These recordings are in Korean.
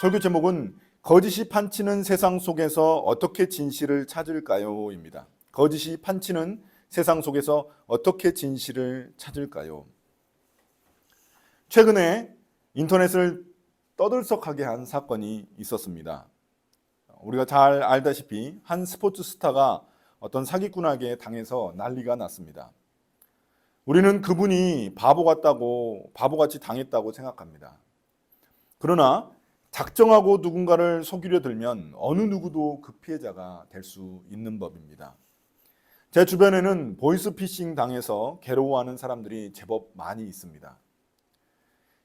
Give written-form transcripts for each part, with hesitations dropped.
설교 제목은 거짓이 판치는 세상 속에서 어떻게 진실을 찾을까요? 입니다. 거짓이 판치는 세상 속에서 어떻게 진실을 찾을까요? 최근에 인터넷을 떠들썩하게 한 사건이 있었습니다. 우리가 잘 알다시피 한 스포츠 스타가 어떤 사기꾼에게 당해서 난리가 났습니다. 우리는 그분이 바보같이 당했다고 생각합니다. 그러나 작정하고 누군가를 속이려 들면 어느 누구도 그 피해자가 될 수 있는 법입니다. 제 주변에는 보이스피싱 당해서 괴로워하는 사람들이 제법 많이 있습니다.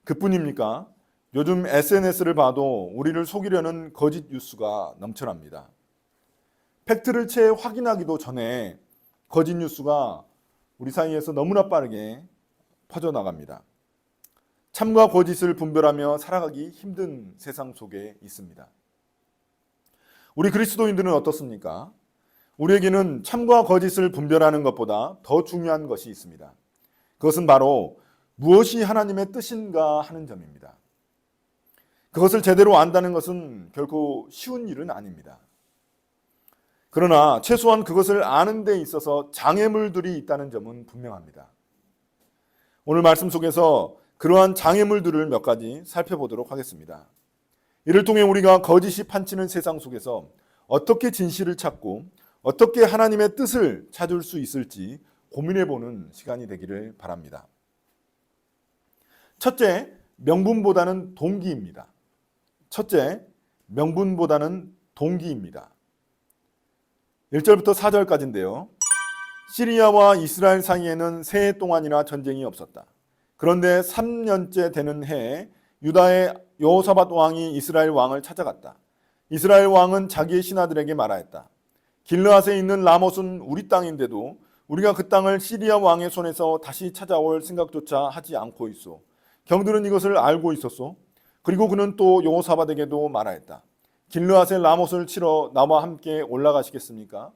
그뿐입니까? 요즘 SNS를 봐도 우리를 속이려는 거짓 뉴스가 넘쳐납니다. 팩트를 채 확인하기도 전에 거짓 뉴스가 우리 사이에서 너무나 빠르게 퍼져나갑니다. 참과 거짓을 분별하며 살아가기 힘든 세상 속에 있습니다. 우리 그리스도인들은 어떻습니까? 우리에게는 참과 거짓을 분별하는 것보다 더 중요한 것이 있습니다. 그것은 바로 무엇이 하나님의 뜻인가 하는 점입니다. 그것을 제대로 안다는 것은 결코 쉬운 일은 아닙니다. 그러나 최소한 그것을 아는 데 있어서 장애물들이 있다는 점은 분명합니다. 오늘 말씀 속에서 그러한 장애물들을 몇 가지 살펴보도록 하겠습니다. 이를 통해 우리가 거짓이 판치는 세상 속에서 어떻게 진실을 찾고 어떻게 하나님의 뜻을 찾을 수 있을지 고민해보는 시간이 되기를 바랍니다. 첫째, 명분보다는 동기입니다. 첫째, 명분보다는 동기입니다. 1절부터 4절까지인데요. 시리아와 이스라엘 사이에는 세 해 동안이나 전쟁이 없었다. 그런데 3년째 되는 해에 유다의 여호사밧 왕이 이스라엘 왕을 찾아갔다. 이스라엘 왕은 자기의 신하들에게 말하였다. 길르앗에 있는 라못은 우리 땅인데도 우리가 그 땅을 시리아 왕의 손에서 다시 찾아올 생각조차 하지 않고 있소. 경들은 이것을 알고 있었소. 그리고 그는 또 여호사밧에게도 말하였다. 길르앗의 라못을 치러 나와 함께 올라가시겠습니까?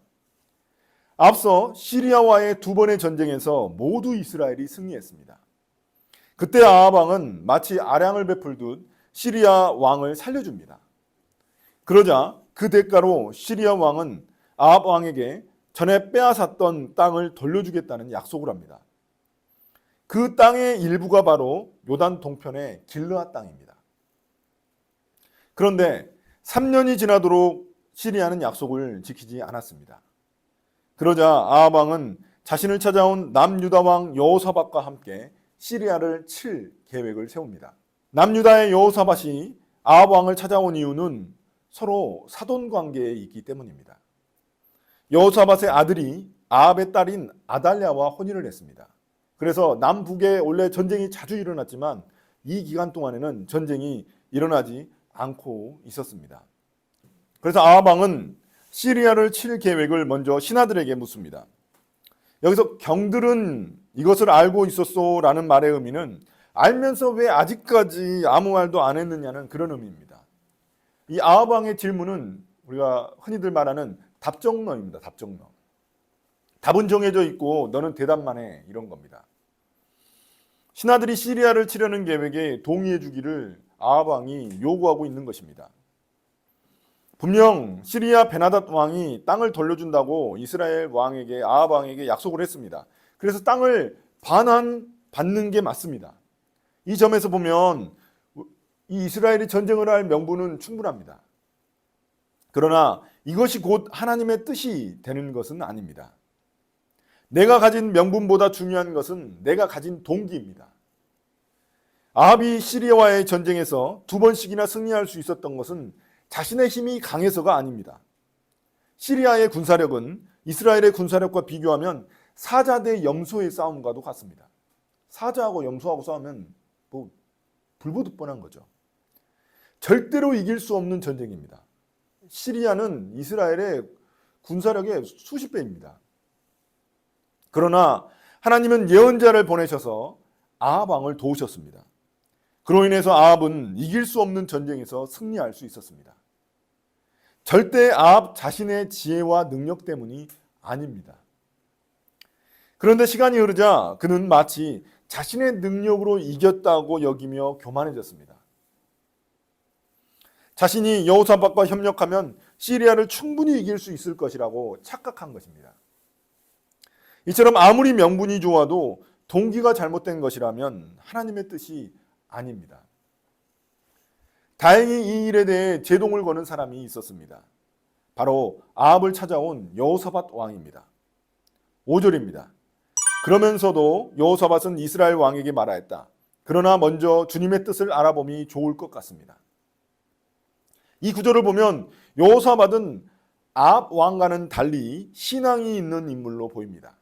앞서 시리아와의 두 번의 전쟁에서 모두 이스라엘이 승리했습니다. 그때 아합 왕은 마치 아량을 베풀듯 시리아 왕을 살려줍니다. 그러자 그 대가로 시리아 왕은 아합 왕에게 전에 빼앗았던 땅을 돌려주겠다는 약속을 합니다. 그 땅의 일부가 바로 요단 동편의 길르앗 땅입니다. 그런데 3년이 지나도록 시리아는 약속을 지키지 않았습니다. 그러자 아합 왕은 자신을 찾아온 남유다 왕 여호사밧과 함께 시리아를 칠 계획을 세웁니다. 남유다의 여호사밧이 아합 왕을 찾아온 이유는 서로 사돈 관계에 있기 때문입니다. 여호사밧의 아들이 아합의 딸인 아달랴와 혼인을 했습니다. 그래서 남북에 원래 전쟁이 자주 일어났지만 이 기간 동안에는 전쟁이 일어나지 않고 있었습니다. 그래서 아합 왕은 시리아를 칠 계획을 먼저 신하들에게 묻습니다. 여기서 경들은 이것을 알고 있었소라는 말의 의미는 알면서 왜 아직까지 아무 말도 안 했느냐는 그런 의미입니다. 이 아합 왕의 질문은 우리가 흔히들 말하는 답정너입니다. 답정너. 답은 정해져 있고 너는 대답만 해, 이런 겁니다. 신하들이 시리아를 치려는 계획에 동의해 주기를 아합 왕이 요구하고 있는 것입니다. 분명 시리아 베나닷 왕이 땅을 돌려준다고 이스라엘 왕에게 아합 왕에게 약속을 했습니다. 그래서 땅을 반환받는 게 맞습니다. 이 점에서 보면 이 이스라엘이 전쟁을 할 명분은 충분합니다. 그러나 이것이 곧 하나님의 뜻이 되는 것은 아닙니다. 내가 가진 명분보다 중요한 것은 내가 가진 동기입니다. 아합이 시리아와의 전쟁에서 2번씩이나 승리할 수 있었던 것은 자신의 힘이 강해서가 아닙니다. 시리아의 군사력은 이스라엘의 군사력과 비교하면 사자 대 염소의 싸움과도 같습니다. 사자하고 염소하고 싸우면 불보듯 뻔한 거죠. 절대로 이길 수 없는 전쟁입니다. 시리아는 이스라엘의 군사력의 수십 배입니다. 그러나 하나님은 예언자를 보내셔서 아합 왕을 도우셨습니다. 그로 인해서 아합은 이길 수 없는 전쟁에서 승리할 수 있었습니다. 절대 아합 자신의 지혜와 능력 때문이 아닙니다. 그런데 시간이 흐르자 그는 마치 자신의 능력으로 이겼다고 여기며 교만해졌습니다. 자신이 여호사밧과 협력하면 시리아를 충분히 이길 수 있을 것이라고 착각한 것입니다. 이처럼 아무리 명분이 좋아도 동기가 잘못된 것이라면 하나님의 뜻이 아닙니다. 다행히 이 일에 대해 제동을 거는 사람이 있었습니다. 바로 아합을 찾아온 여호사밧 왕입니다. 5절입니다. 그러면서도 여호사밧은 이스라엘 왕에게 말하였다. 그러나 먼저 주님의 뜻을 알아봄이 좋을 것 같습니다. 이 구절을 보면 여호사밧은 아합 왕과는 달리 신앙이 있는 인물로 보입니다.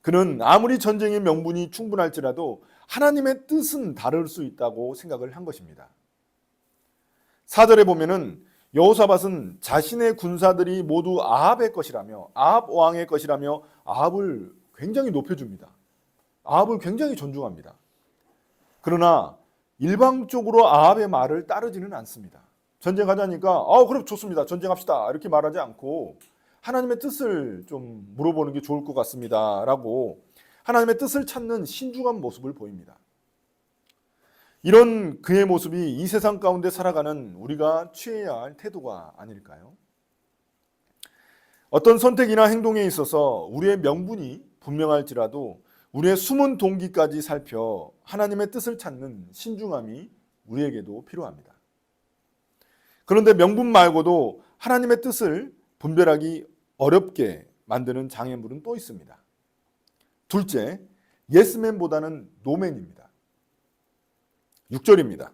그는 아무리 전쟁의 명분이 충분할지라도 하나님의 뜻은 다를 수 있다고 생각을 한 것입니다. 4절에 보면은 여호사밧은 자신의 군사들이 모두 아합의 것이라며 아합 왕의 것이라며 아합을 굉장히 높여줍니다. 아합을 굉장히 존중합니다. 그러나 일방적으로 아합의 말을 따르지는 않습니다. 전쟁하자니까 그럼 좋습니다. 전쟁합시다. 이렇게 말하지 않고 하나님의 뜻을 좀 물어보는 게 좋을 것 같습니다. 라고 하나님의 뜻을 찾는 신중한 모습을 보입니다. 이런 그의 모습이 이 세상 가운데 살아가는 우리가 취해야 할 태도가 아닐까요? 어떤 선택이나 행동에 있어서 우리의 명분이 분명할지라도 우리의 숨은 동기까지 살펴 하나님의 뜻을 찾는 신중함이 우리에게도 필요합니다. 그런데 명분 말고도 하나님의 뜻을 분별하기 어렵게 만드는 장애물은 또 있습니다. 둘째, 예스맨보다는 노맨입니다. 6절입니다.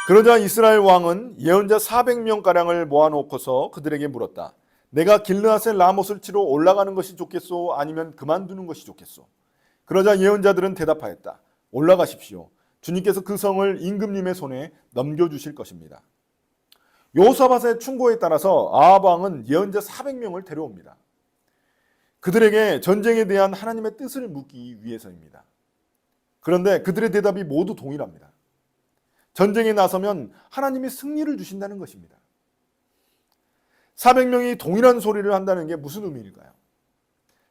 그러자 이스라엘 왕은 예언자 400명가량을 모아놓고서 그들에게 물었다. 내가 길르앗의 라못을 치러 올라가는 것이 좋겠소? 아니면 그만두는 것이 좋겠소? 그러자 예언자들은 대답하였다. 올라가십시오. 주님께서 그 성을 임금님의 손에 넘겨주실 것입니다. 여호사밧의 충고에 따라서 아합 왕은 예언자 400명을 데려옵니다. 그들에게 전쟁에 대한 하나님의 뜻을 묻기 위해서입니다. 그런데 그들의 대답이 모두 동일합니다. 전쟁에 나서면 하나님이 승리를 주신다는 것입니다. 400명이 동일한 소리를 한다는 게 무슨 의미일까요?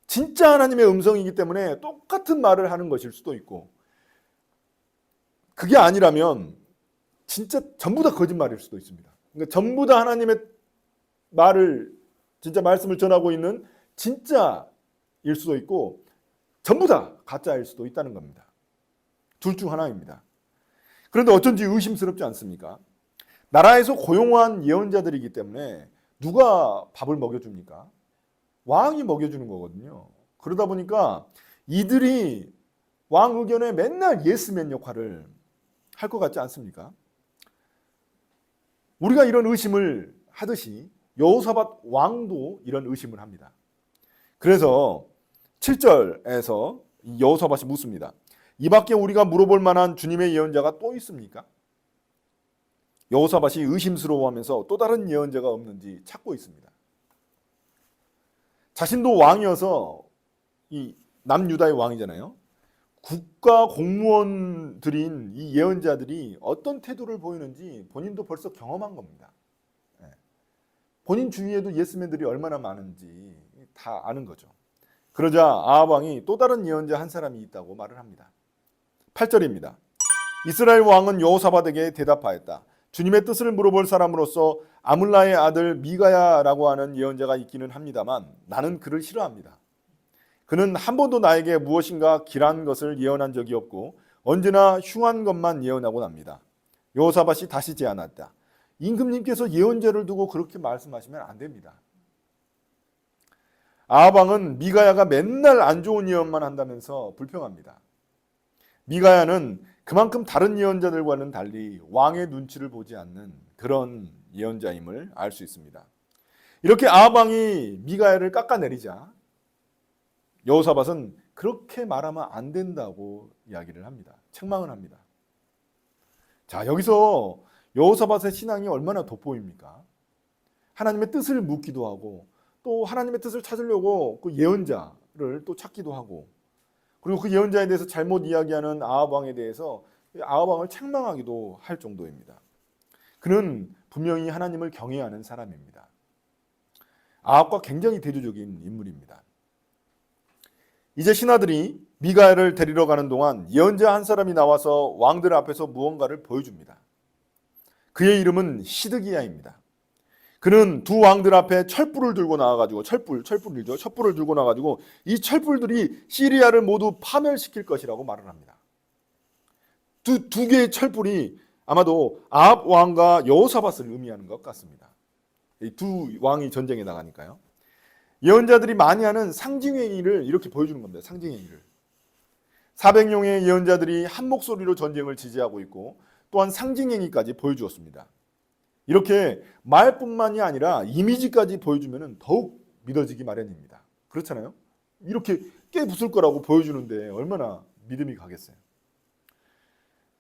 진짜 하나님의 음성이기 때문에 똑같은 말을 하는 것일 수도 있고, 그게 아니라면 진짜 전부 다 거짓말일 수도 있습니다. 그러니까 전부 다 하나님의 말을, 진짜 말씀을 전하고 있는 진짜일 수도 있고 전부 다 가짜일 수도 있다는 겁니다. 둘 중 하나입니다. 그런데 어쩐지 의심스럽지 않습니까? 나라에서 고용한 예언자들이기 때문에 누가 밥을 먹여줍니까? 왕이 먹여주는 거거든요. 그러다 보니까 이들이 왕 의견에 맨날 예스맨 역할을 할 것 같지 않습니까? 우리가 이런 의심을 하듯이 여호사밧 왕도 이런 의심을 합니다. 그래서 7절에서 여호사밧이 묻습니다. 이 밖에 우리가 물어볼 만한 주님의 예언자가 또 있습니까? 여호사밧이 의심스러워하면서 또 다른 예언자가 없는지 찾고 있습니다. 자신도 왕이어서 이 남유다의 왕이잖아요. 국가 공무원들인 이 예언자들이 어떤 태도를 보이는지 본인도 벌써 경험한 겁니다. 본인 주위에도 예스맨들이 얼마나 많은지 다 아는 거죠. 그러자 아합 왕이 또 다른 예언자 한 사람이 있다고 말을 합니다. 8절입니다. 이스라엘 왕은 여호사밧에게 대답하였다. 주님의 뜻을 물어볼 사람으로서 아물라의 아들 미가야라고 하는 예언자가 있기는 합니다만 나는 그를 싫어합니다. 그는 한 번도 나에게 무엇인가 길한 것을 예언한 적이 없고 언제나 흉한 것만 예언하고 납니다. 여호사밧이 다시 제안했다. 임금님께서 예언자를 두고 그렇게 말씀하시면 안 됩니다. 아합 왕은 미가야가 맨날 안 좋은 예언만 한다면서 불평합니다. 미가야는 그만큼 다른 예언자들과는 달리 왕의 눈치를 보지 않는 그런 예언자임을 알 수 있습니다. 이렇게 아합 왕이 미가야를 깎아내리자 여호사밧은 그렇게 말하면 안 된다고 이야기를 합니다. 책망을 합니다. 자, 여기서 여호사밧의 신앙이 얼마나 돋보입니까? 하나님의 뜻을 묻기도 하고 또 하나님의 뜻을 찾으려고 그 예언자를 또 찾기도 하고 그리고 그 예언자에 대해서 잘못 이야기하는 아합 왕에 대해서 아합 왕을 책망하기도 할 정도입니다. 그는 분명히 하나님을 경외하는 사람입니다. 아합과 굉장히 대조적인 인물입니다. 이제 신하들이 미가야를 데리러 가는 동안 예언자 한 사람이 나와서 왕들 앞에서 무언가를 보여줍니다. 그의 이름은 시드기야입니다. 그는 두 왕들 앞에 철불을 들고 나와가지고 철불이죠. 촛불을 들고 나와가지고 이 철불들이 시리아를 모두 파멸시킬 것이라고 말을 합니다. 두 개의 철불이 아마도 아합 왕과 여호사밧을 의미하는 것 같습니다. 이 두 왕이 전쟁에 나가니까요. 예언자들이 많이 하는 상징행위를 이렇게 보여주는 겁니다. 상징행위를. 400명의 예언자들이 한 목소리로 전쟁을 지지하고 있고 또한 상징행위까지 보여주었습니다. 이렇게 말뿐만이 아니라 이미지까지 보여주면 더욱 믿어지기 마련입니다. 그렇잖아요? 이렇게 깨부술 거라고 보여주는데 얼마나 믿음이 가겠어요.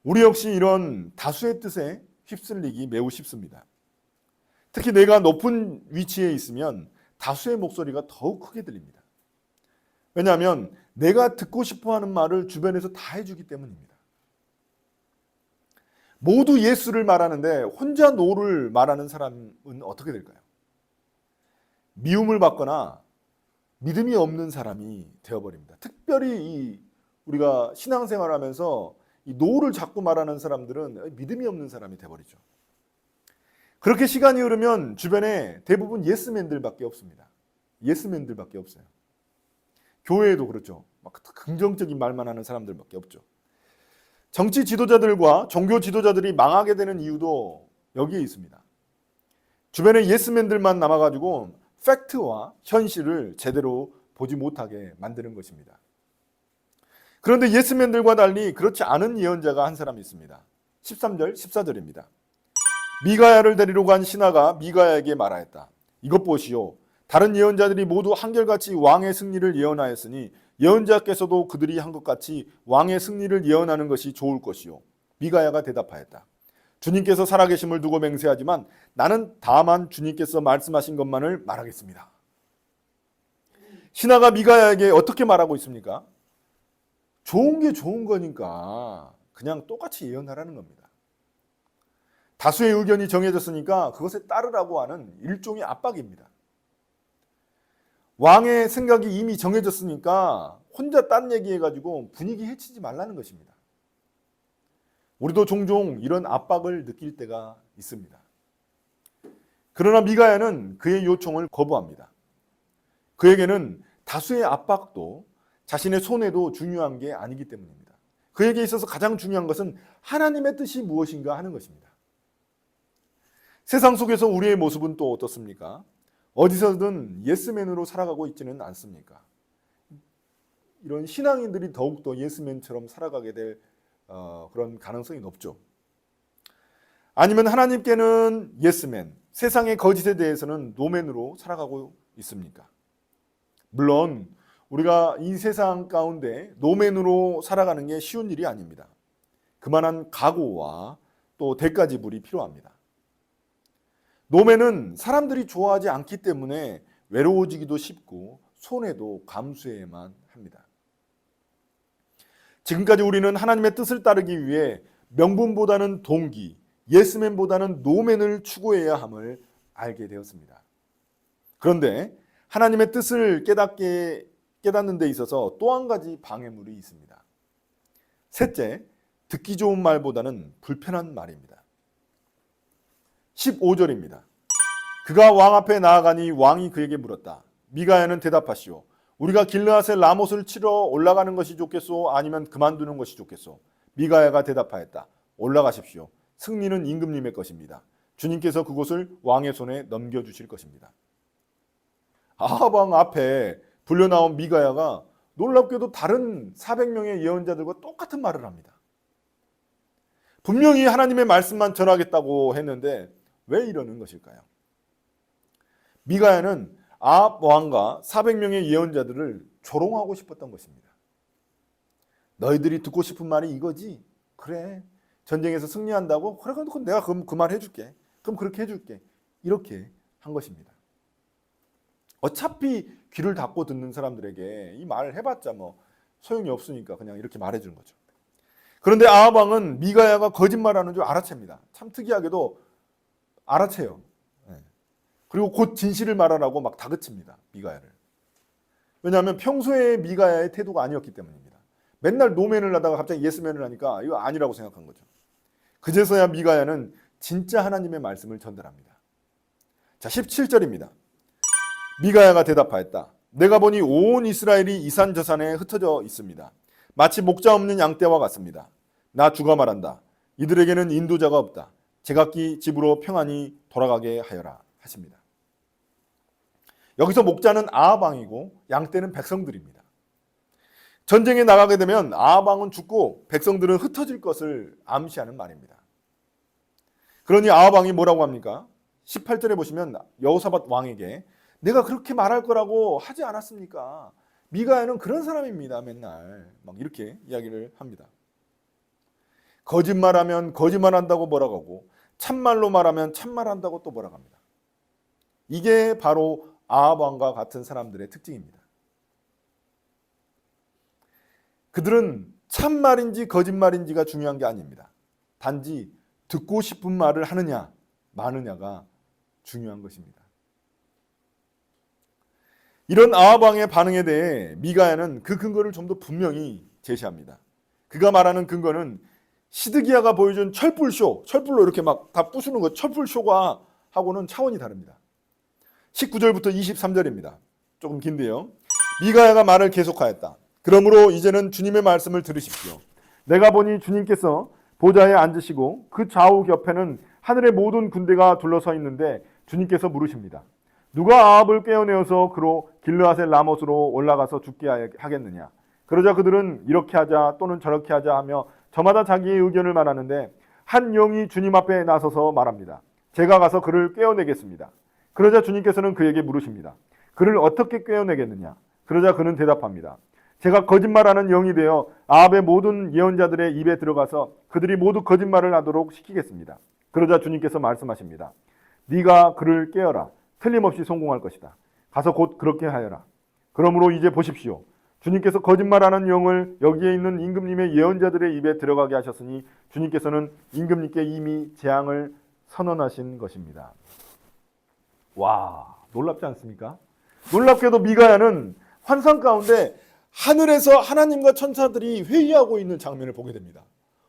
우리 역시 이런 다수의 뜻에 휩쓸리기 매우 쉽습니다. 특히 내가 높은 위치에 있으면 다수의 목소리가 더욱 크게 들립니다. 왜냐하면 내가 듣고 싶어하는 말을 주변에서 다 해주기 때문입니다. 모두 예수를 말하는데 혼자 노를 말하는 사람은 어떻게 될까요? 미움을 받거나 믿음이 없는 사람이 되어버립니다. 특별히 우리가 신앙생활을 하면서 이 노를 자꾸 말하는 사람들은 믿음이 없는 사람이 되어버리죠. 그렇게 시간이 흐르면 주변에 대부분 예스맨들밖에 없습니다. 예스맨들밖에 없어요. 교회에도 그렇죠. 막 긍정적인 말만 하는 사람들밖에 없죠. 정치 지도자들과 종교 지도자들이 망하게 되는 이유도 여기에 있습니다. 주변에 예스맨들만 남아가지고 팩트와 현실을 제대로 보지 못하게 만드는 것입니다. 그런데 예스맨들과 달리 그렇지 않은 예언자가 한 사람이 있습니다. 13절, 14절입니다. 미가야를 데리러 간 신하가 미가야에게 말하였다. 이것 보시오. 다른 예언자들이 모두 한결같이 왕의 승리를 예언하였으니 예언자께서도 그들이 한 것 같이 왕의 승리를 예언하는 것이 좋을 것이요. 미가야가 대답하였다. 주님께서 살아계심을 두고 맹세하지만 나는 다만 주님께서 말씀하신 것만을 말하겠습니다. 신하가 미가야에게 어떻게 말하고 있습니까? 좋은 게 좋은 거니까 그냥 똑같이 예언하라는 겁니다. 다수의 의견이 정해졌으니까 그것에 따르라고 하는 일종의 압박입니다. 왕의 생각이 이미 정해졌으니까 혼자 딴 얘기해가지고 분위기 해치지 말라는 것입니다. 우리도 종종 이런 압박을 느낄 때가 있습니다. 그러나 미가야는 그의 요청을 거부합니다. 그에게는 다수의 압박도 자신의 손해도 중요한 게 아니기 때문입니다. 그에게 있어서 가장 중요한 것은 하나님의 뜻이 무엇인가 하는 것입니다. 세상 속에서 우리의 모습은 또 어떻습니까? 어디서든 예스맨으로 살아가고 있지는 않습니까? 이런 신앙인들이 더욱더 예스맨처럼 살아가게 될 그런 가능성이 높죠. 아니면 하나님께는 예스맨, 세상의 거짓에 대해서는 노맨으로 살아가고 있습니까? 물론 우리가 이 세상 가운데 노맨으로 살아가는 게 쉬운 일이 아닙니다. 그만한 각오와 또 대가 지불이 필요합니다. 노맨은 사람들이 좋아하지 않기 때문에 외로워지기도 쉽고 손해도 감수해야만 합니다. 지금까지 우리는 하나님의 뜻을 따르기 위해 명분보다는 동기, 예스맨보다는 노맨을 추구해야 함을 알게 되었습니다. 그런데 하나님의 뜻을 깨닫는 데 있어서 또 한 가지 방해물이 있습니다. 셋째, 듣기 좋은 말보다는 불편한 말입니다. 15절입니다. 그가 왕 앞에 나아가니 왕이 그에게 물었다. 미가야는 대답하시오. 우리가 길르앗의 라못을 치러 올라가는 것이 좋겠소? 아니면 그만두는 것이 좋겠소? 미가야가 대답하였다. 올라가십시오. 승리는 임금님의 것입니다. 주님께서 그곳을 왕의 손에 넘겨주실 것입니다. 아합 왕 앞에 불려나온 미가야가 놀랍게도 다른 400명의 예언자들과 똑같은 말을 합니다. 분명히 하나님의 말씀만 전하겠다고 했는데 왜 이러는 것일까요? 미가야는 아합 왕과 400명의 예언자들을 조롱하고 싶었던 것입니다. 너희들이 듣고 싶은 말이 이거지? 그래. 전쟁에서 승리한다고? 그래, 그럼 내가 그 말 해줄게. 그럼 그렇게 해줄게. 이렇게 한 것입니다. 어차피 귀를 닫고 듣는 사람들에게 이 말을 해봤자 뭐 소용이 없으니까 그냥 이렇게 말해주는 거죠. 그런데 아합 왕은 미가야가 거짓말하는 줄 알아챕니다. 참 특이하게도 알아채요. 그리고 곧 진실을 말하라고 막 다그칩니다. 미가야를. 왜냐하면 평소에 미가야의 태도가 아니었기 때문입니다. 맨날 노맨을 하다가 갑자기 예스맨을 하니까 이거 아니라고 생각한 거죠. 그제서야 미가야는 진짜 하나님의 말씀을 전달합니다. 자, 17절입니다. 미가야가 대답하였다. 내가 보니 온 이스라엘이 이산저산에 흩어져 있습니다. 마치 목자 없는 양떼와 같습니다. 나 주가 말한다. 이들에게는 인도자가 없다. 제각기 집으로 평안히 돌아가게 하여라 하십니다. 여기서 목자는 아합 왕이고 양떼는 백성들입니다. 전쟁에 나가게 되면 아합 왕은 죽고 백성들은 흩어질 것을 암시하는 말입니다. 그러니 아합 왕이 뭐라고 합니까? 18절에 보시면 여호사밧 왕에게 내가 그렇게 말할 거라고 하지 않았습니까? 미가야는 그런 사람입니다. 맨날 막 이렇게 이야기를 합니다. 거짓말하면 거짓말한다고 뭐라고 하고 참말로 말하면 참말한다고 또 뭐라고 합니다. 이게 바로 아합 왕과 같은 사람들의 특징입니다. 그들은 참말인지 거짓말인지가 중요한 게 아닙니다. 단지 듣고 싶은 말을 하느냐 마느냐가 중요한 것입니다. 이런 아합 왕의 반응에 대해 미가야는 그 근거를 좀 더 분명히 제시합니다. 그가 말하는 근거는 시드기야가 보여준 철불쇼, 철불로 이렇게 막 다 부수는 것, 철불쇼가 하고는 차원이 다릅니다. 19절부터 23절입니다. 조금 긴데요. 미가야가 말을 계속하였다. 그러므로 이제는 주님의 말씀을 들으십시오. 내가 보니 주님께서 보좌에 앉으시고 그 좌우 옆에는 하늘의 모든 군대가 둘러서 있는데 주님께서 물으십니다. 누가 아합을 깨어내어서 그로 길르앗의 라못으로 올라가서 죽게 하겠느냐. 그러자 그들은 이렇게 하자 또는 저렇게 하자 하며 저마다 자기의 의견을 말하는데 한 영이 주님 앞에 나서서 말합니다. 제가 가서 그를 깨어내겠습니다. 그러자 주님께서는 그에게 물으십니다. 그를 어떻게 깨어내겠느냐. 그러자 그는 대답합니다. 제가 거짓말하는 영이 되어 아합의 모든 예언자들의 입에 들어가서 그들이 모두 거짓말을 하도록 시키겠습니다. 그러자 주님께서 말씀하십니다. 네가 그를 깨어라. 틀림없이 성공할 것이다. 가서 곧 그렇게 하여라. 그러므로 이제 보십시오. 주님께서 거짓말하는 영을 여기에 있는 임금님의 예언자들의 입에 들어가게 하셨으니 주님께서는 임금님께 이미 재앙을 선언하신 것입니다. 와, 놀랍지 않습니까? 놀랍게도 미가야는 환상 가운데 하늘에서 하나님과 천사들이 회의하고 있는 장면을 보게 됩니다.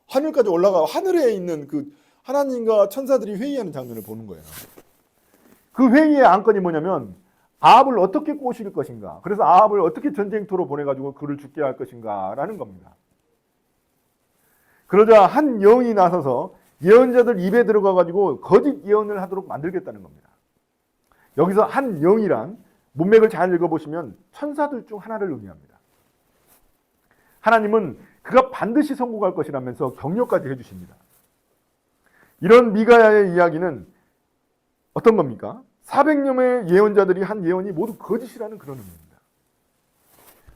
하늘까지 올라가 하늘에 있는 그 하나님과 천사들이 회의하는 장면을 보는 거예요. 그 회의의 안건이 뭐냐면 아합을 어떻게 꼬실 것인가. 그래서 아합을 어떻게 전쟁터로 보내가지고 그를 죽게 할 것인가 라는 겁니다. 그러자 한 영이 나서서 예언자들 입에 들어가가지고 거짓 예언을 하도록 만들겠다는 겁니다. 여기서 한 영이란 문맥을 잘 읽어보시면 천사들 중 하나를 의미합니다. 하나님은 그가 반드시 성공할 것이라면서 격려까지 해주십니다. 이런 미가야의 이야기는 어떤 겁니까? 400명의 예언자들이 한 예언이 모두 거짓이라는 그런 의미입니다.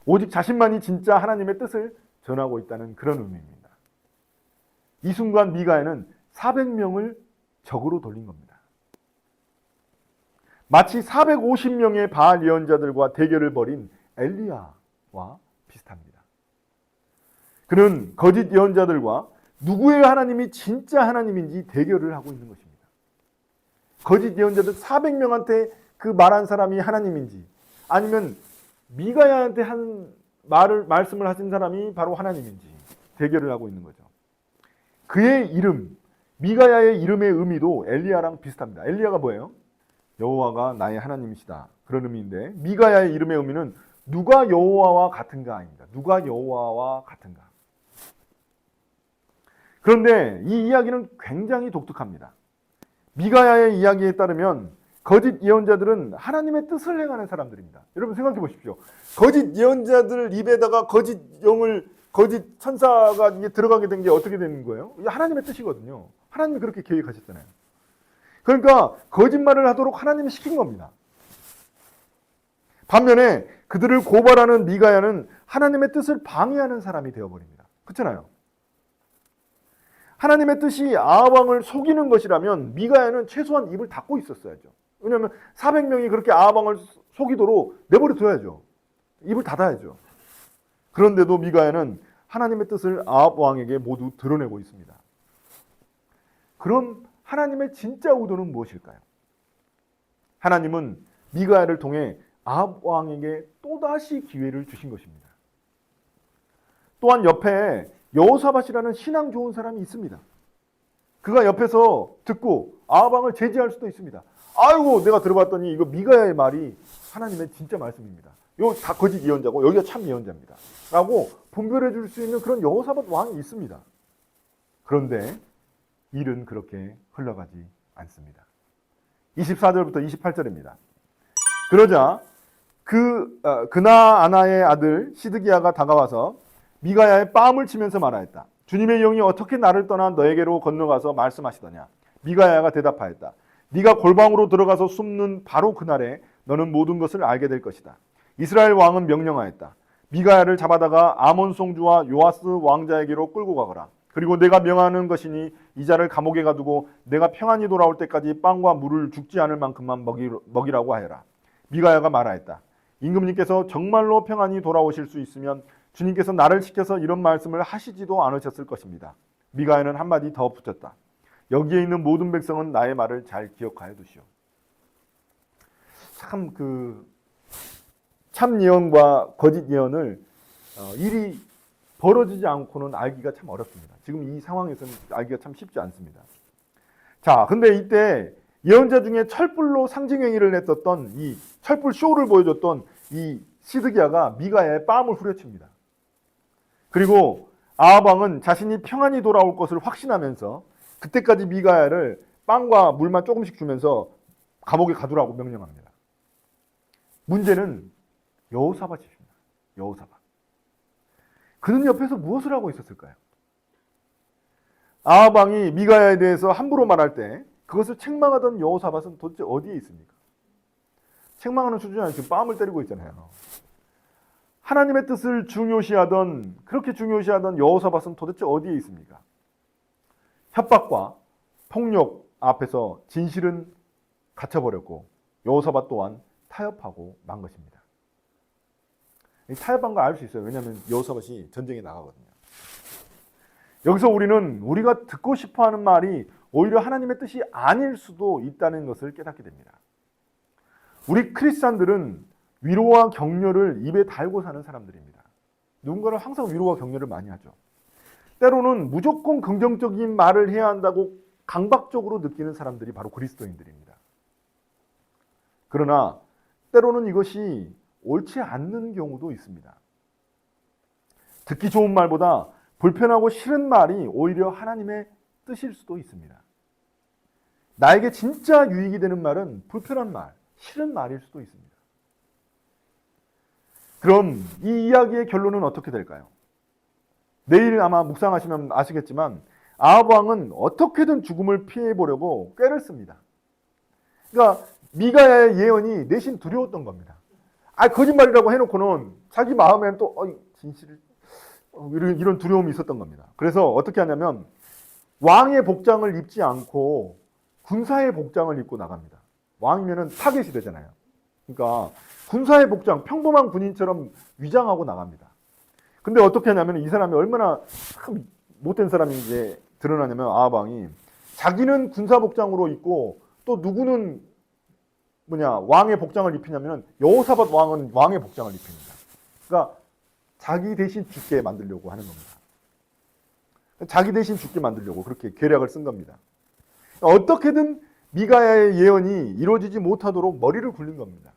오직 자신만이 진짜 하나님의 뜻을 전하고 있다는 그런 의미입니다. 이 순간 미가야는 400명을 적으로 돌린 겁니다. 마치 450명의 바알 예언자들과 대결을 벌인 엘리야와 비슷합니다. 그는 거짓 예언자들과 누구의 하나님이 진짜 하나님인지 대결을 하고 있는 것입니다. 거짓 예언자들 400명한테 그 말한 사람이 하나님인지 아니면 미가야한테 한 말씀을 하신 사람이 바로 하나님인지 대결을 하고 있는 거죠. 그의 이름, 미가야의 이름의 의미도 엘리야랑 비슷합니다. 엘리야가 뭐예요? 여호와가 나의 하나님이시다. 그런 의미인데 미가야의 이름의 의미는 누가 여호와와 같은가입니다. 누가 여호와와 같은가. 그런데 이 이야기는 굉장히 독특합니다. 미가야의 이야기에 따르면 거짓 예언자들은 하나님의 뜻을 행하는 사람들입니다. 여러분 생각해 보십시오. 거짓 예언자들 입에다가 거짓 영을 거짓 천사가 이게 들어가게 된 게 어떻게 되는 거예요? 이게 하나님의 뜻이거든요. 하나님이 그렇게 계획하셨잖아요. 그러니까 거짓말을 하도록 하나님이 시킨 겁니다. 반면에 그들을 고발하는 미가야는 하나님의 뜻을 방해하는 사람이 되어버립니다. 그렇잖아요. 하나님의 뜻이 아합 왕을 속이는 것이라면 미가야는 최소한 입을 닫고 있었어야죠. 왜냐하면 400명이 그렇게 아합 왕을 속이도록 내버려 둬야죠. 입을 닫아야죠. 그런데도 미가야는 하나님의 뜻을 아합 왕에게 모두 드러내고 있습니다. 그럼 하나님의 진짜 의도는 무엇일까요? 하나님은 미가야를 통해 아합 왕에게 또다시 기회를 주신 것입니다. 또한 옆에 여호사밧이라는 신앙 좋은 사람이 있습니다. 그가 옆에서 듣고 아합 왕을 제지할 수도 있습니다. 아이고 내가 들어봤더니 이거 미가야의 말이 하나님의 진짜 말씀입니다. 이거 다 거짓 예언자고 여기가 참 예언자입니다. 라고 분별해 줄 수 있는 그런 여호사밧 왕이 있습니다. 그런데 일은 그렇게 흘러가지 않습니다. 24절부터 28절입니다. 그러자 그나아나의 아들 시드기야가 다가와서 미가야의 뺨을 치면서 말하였다. 주님의 영이 어떻게 나를 떠나 너에게로 건너가서 말씀하시더냐. 미가야가 대답하였다. 네가 골방으로 들어가서 숨는 바로 그날에 너는 모든 것을 알게 될 것이다. 이스라엘 왕은 명령하였다. 미가야를 잡아다가 아몬 송주와 요아스 왕자에게로 끌고 가거라. 그리고 내가 명하는 것이니 이 자를 감옥에 가두고 내가 평안히 돌아올 때까지 빵과 물을 죽지 않을 만큼만 먹이라고 하여라. 미가야가 말하였다. 임금님께서 정말로 평안히 돌아오실 수 있으면 주님께서 나를 시켜서 이런 말씀을 하시지도 않으셨을 것입니다. 미가야는 한마디 더 붙였다. 여기에 있는 모든 백성은 나의 말을 잘 기억하여 두시오. 참 예언과 거짓 예언을 일이 벌어지지 않고는 알기가 참 어렵습니다. 지금 이 상황에서는 알기가 참 쉽지 않습니다. 자, 근데 이때 예언자 중에 철불로 상징 행위를 했었던 이 철불 쇼를 보여줬던 이 시드기야가 미가야의 뺨을 후려칩니다. 그리고 아합 왕은 자신이 평안히 돌아올 것을 확신하면서 그때까지 미가야를 빵과 물만 조금씩 주면서 감옥에 가두라고 명령합니다. 문제는 여호사밧입니다. 여호사밧. 그는 옆에서 무엇을 하고 있었을까요? 아합 왕이 미가야에 대해서 함부로 말할 때 그것을 책망하던 여호사밧은 도대체 어디에 있습니까? 책망하는 수준이 아니라 지금 뺨을 때리고 있잖아요. 하나님의 뜻을 그렇게 중요시하던 여호사밧은 도대체 어디에 있습니까? 협박과 폭력 앞에서 진실은 갇혀버렸고 여호사밧 또한 타협하고 만 것입니다. 타협한 걸 알 수 있어요. 왜냐하면 여호사밧이 전쟁에 나가거든요. 여기서 우리가 듣고 싶어하는 말이 오히려 하나님의 뜻이 아닐 수도 있다는 것을 깨닫게 됩니다. 우리 크리스찬들은 위로와 격려를 입에 달고 사는 사람들입니다. 누군가를 항상 위로와 격려를 많이 하죠. 때로는 무조건 긍정적인 말을 해야 한다고 강박적으로 느끼는 사람들이 바로 그리스도인들입니다. 그러나 때로는 이것이 옳지 않는 경우도 있습니다. 듣기 좋은 말보다 불편하고 싫은 말이 오히려 하나님의 뜻일 수도 있습니다. 나에게 진짜 유익이 되는 말은 불편한 말, 싫은 말일 수도 있습니다. 그럼 이 이야기의 결론은 어떻게 될까요? 내일 아마 묵상하시면 아시겠지만 아합 왕은 어떻게든 죽음을 피해보려고 꾀를 씁니다. 그러니까 미가야의 예언이 내심 두려웠던 겁니다. 거짓말이라고 해놓고는 자기 마음에는 또 진실을 이런 두려움이 있었던 겁니다. 그래서 어떻게 하냐면 왕의 복장을 입지 않고 군사의 복장을 입고 나갑니다. 왕이면은 타겟이 되잖아요. 그러니까 군사의 복장, 평범한 군인처럼 위장하고 나갑니다. 근데 어떻게 하냐면 이 사람이 얼마나 참 못된 사람인지 드러나냐면 아합 왕이 자기는 군사 복장으로 입고 또 누구는 왕의 복장을 입히냐면 여호사밧 왕은 왕의 복장을 입힙니다. 그러니까 자기 대신 죽게 만들려고 하는 겁니다. 자기 대신 죽게 만들려고 그렇게 계략을 쓴 겁니다. 어떻게든 미가야의 예언이 이루어지지 못하도록 머리를 굴린 겁니다.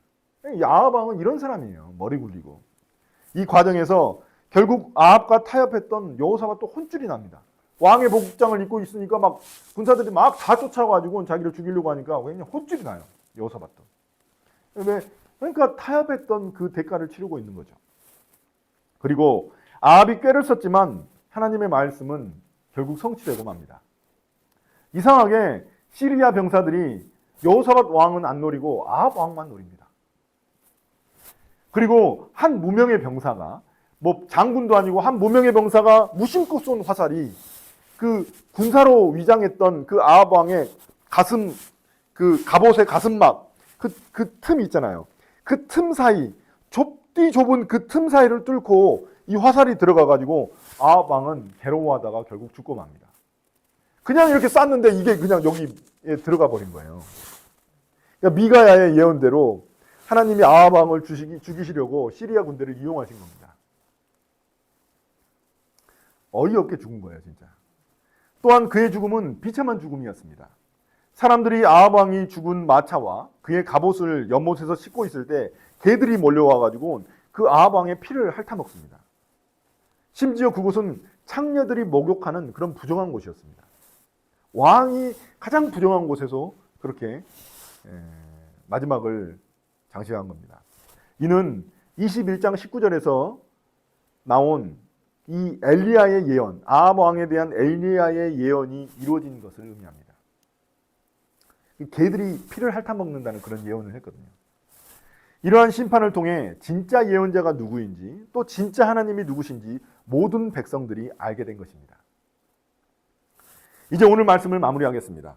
아합 왕은 이런 사람이에요. 머리 굴리고. 이 과정에서 결국 아합과 타협했던 여호사밧도 혼쭐이 납니다. 왕의 복장을 입고 있으니까 막 군사들이 막 다 쫓아가지고 자기를 죽이려고 하니까 그냥 혼쭐이 나요. 여호사밧도. 그러니까 타협했던 그 대가를 치르고 있는 거죠. 그리고 아합이 꾀를 썼지만 하나님의 말씀은 결국 성취되고 맙니다. 이상하게 시리아 병사들이 여호사밧 왕은 안 노리고 아합 왕만 노립니다. 그리고 한 무명의 병사가 장군도 아니고 한 무명의 병사가 무심코 쏜 화살이 그 군사로 위장했던 그 아합 왕의 가슴, 그 갑옷의 가슴막 그 틈 있잖아요. 그 틈 사이 좁디 좁은 그 틈 사이를 뚫고 이 화살이 들어가가지고 아합 왕은 괴로워하다가 결국 죽고 맙니다. 그냥 이렇게 쐈는데 이게 그냥 여기에 들어가 버린 거예요. 그러니까 미가야의 예언대로 하나님이 아합 왕을 죽이시려고 시리아 군대를 이용하신 겁니다. 어이없게 죽은 거예요, 진짜. 또한 그의 죽음은 비참한 죽음이었습니다. 사람들이 아합 왕이 죽은 마차와 그의 갑옷을 연못에서 씻고 있을 때 개들이 몰려와가지고 그 아합 왕의 피를 핥아먹습니다. 심지어 그곳은 창녀들이 목욕하는 그런 부정한 곳이었습니다. 왕이 가장 부정한 곳에서 그렇게 마지막을 장식한 겁니다. 이는 21장 19절에서 나온 이 엘리야의 예언, 아합 왕에 대한 엘리야의 예언이 이루어진 것을 의미합니다. 개들이 피를 핥아먹는다는 그런 예언을 했거든요. 이러한 심판을 통해 진짜 예언자가 누구인지 또 진짜 하나님이 누구신지 모든 백성들이 알게 된 것입니다. 이제 오늘 말씀을 마무리하겠습니다.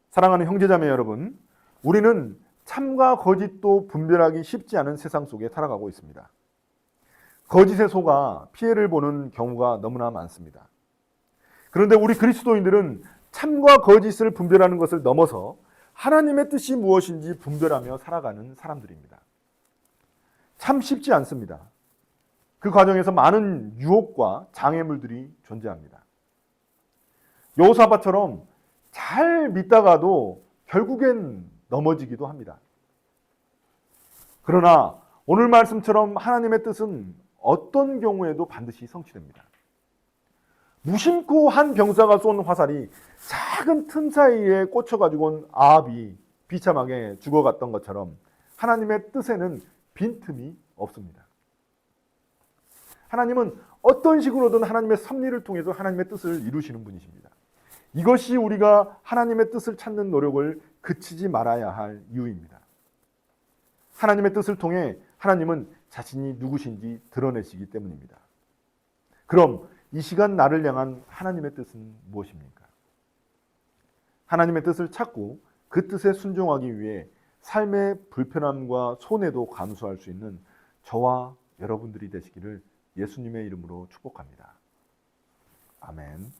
사랑하는 형제자매 여러분, 우리는 참과 거짓도 분별하기 쉽지 않은 세상 속에 살아가고 있습니다. 거짓에 속아 피해를 보는 경우가 너무나 많습니다. 그런데 우리 그리스도인들은 참과 거짓을 분별하는 것을 넘어서 하나님의 뜻이 무엇인지 분별하며 살아가는 사람들입니다. 참 쉽지 않습니다. 그 과정에서 많은 유혹과 장애물들이 존재합니다. 여호사밧처럼 잘 믿다가도 결국엔 넘어지기도 합니다. 그러나 오늘 말씀처럼 하나님의 뜻은 어떤 경우에도 반드시 성취됩니다. 무심코 한 병사가 쏜 화살이 작은 틈 사이에 꽂혀가지고 아합이 비참하게 죽어갔던 것처럼 하나님의 뜻에는 빈틈이 없습니다. 하나님은 어떤 식으로든 하나님의 섭리를 통해서 하나님의 뜻을 이루시는 분이십니다. 이것이 우리가 하나님의 뜻을 찾는 노력을 그치지 말아야 할 이유입니다. 하나님의 뜻을 통해 하나님은 자신이 누구신지 드러내시기 때문입니다. 그럼 이 시간 나를 향한 하나님의 뜻은 무엇입니까? 하나님의 뜻을 찾고 그 뜻에 순종하기 위해 삶의 불편함과 손해도 감수할 수 있는 저와 여러분들이 되시기를 예수님의 이름으로 축복합니다. 아멘.